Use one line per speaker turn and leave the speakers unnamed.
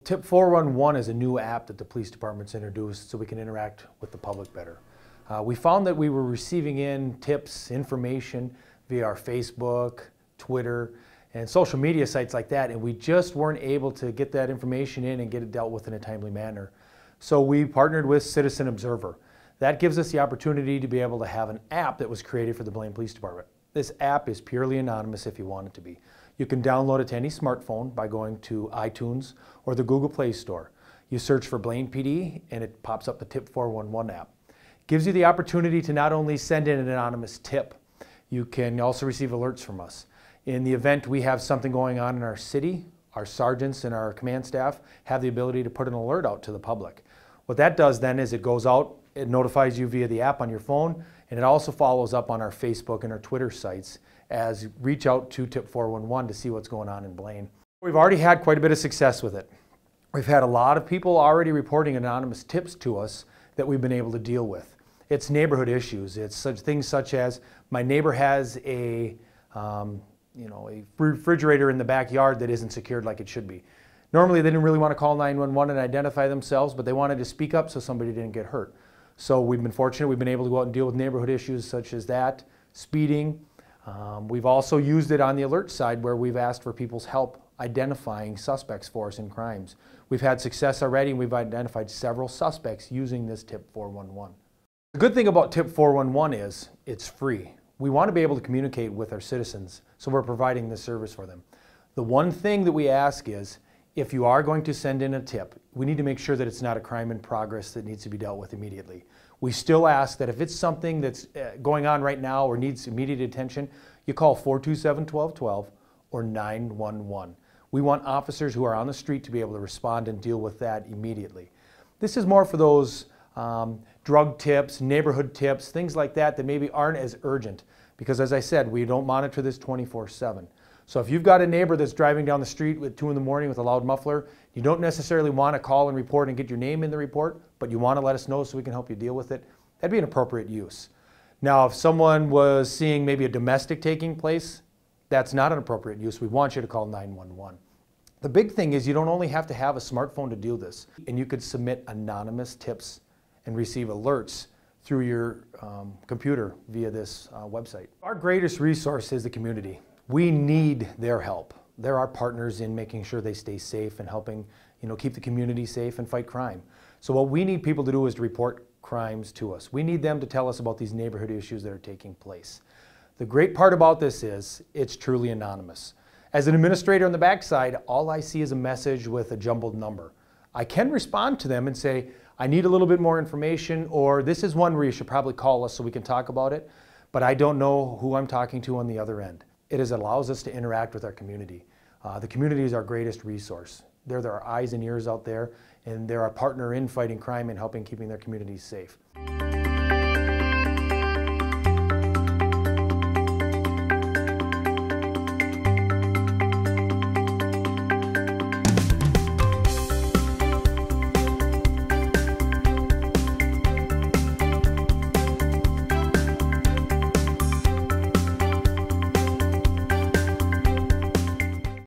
Tip 411 is a new app that the police department's introduced so we can interact with the public better. We found that we were receiving in tips, information via our Facebook, Twitter, and social media sites like that, and we just weren't able to get that information in and get it dealt with in a timely manner. So we partnered with Citizen Observer. That gives us the opportunity to be able to have an app that was created for the Blaine Police Department. This app is purely anonymous if you want it to be. You can download it to any smartphone by going to iTunes or the Google Play Store. You search for Blaine PD and it pops up the Tip 411 app. It gives you the opportunity to not only send in an anonymous tip, you can also receive alerts from us. In the event we have something going on in our city, our sergeants and our command staff have the ability to put an alert out to the public. What that does then is it goes out, it notifies you via the app on your phone, and it also follows up on our Facebook and our Twitter sites as reach out to Tip 411 to see what's going on in Blaine. We've already had quite a bit of success with it. We've had a lot of people already reporting anonymous tips to us that we've been able to deal with. It's neighborhood issues. It's things such as my neighbor has a refrigerator in the backyard that isn't secured like it should be. Normally they didn't really want to call 911 and identify themselves, but they wanted to speak up so somebody didn't get hurt. So we've been fortunate, we've been able to go out and deal with neighborhood issues such as that, speeding. We've also used it on the alert side where we've asked for people's help identifying suspects for us in crimes. We've had success already and we've identified several suspects using this Tip 411. The good thing about Tip 411 is it's free. We want to be able to communicate with our citizens, so we're providing this service for them. The one thing that we ask is, if you are going to send in a tip, we need to make sure that it's not a crime in progress that needs to be dealt with immediately. We still ask that if it's something that's going on right now or needs immediate attention, you call 427-1212 or 911. We want officers who are on the street to be able to respond and deal with that immediately. This is more for those drug tips, neighborhood tips, things like that that maybe aren't as urgent. Because as I said, we don't monitor this 24/7. So if you've got a neighbor that's driving down the street at 2 in the morning with a loud muffler, you don't necessarily want to call and report and get your name in the report, but you want to let us know so we can help you deal with it, that'd be an appropriate use. Now, if someone was seeing maybe a domestic taking place, that's not an appropriate use. We want you to call 911. The big thing is you don't only have to have a smartphone to do this, and you could submit anonymous tips and receive alerts through your computer via this website. Our greatest resource is the community. We need their help. They're our partners in making sure they stay safe and helping, keep the community safe and fight crime. So what we need people to do is to report crimes to us. We need them to tell us about these neighborhood issues that are taking place. The great part about this is it's truly anonymous. As an administrator on the backside, all I see is a message with a jumbled number. I can respond to them and say, I need a little bit more information, or this is one where you should probably call us so we can talk about it, but I don't know who I'm talking to on the other end. It allows us to interact with our community. The community is our greatest resource. They're our eyes and ears out there, and they're our partner in fighting crime and helping keeping their communities safe.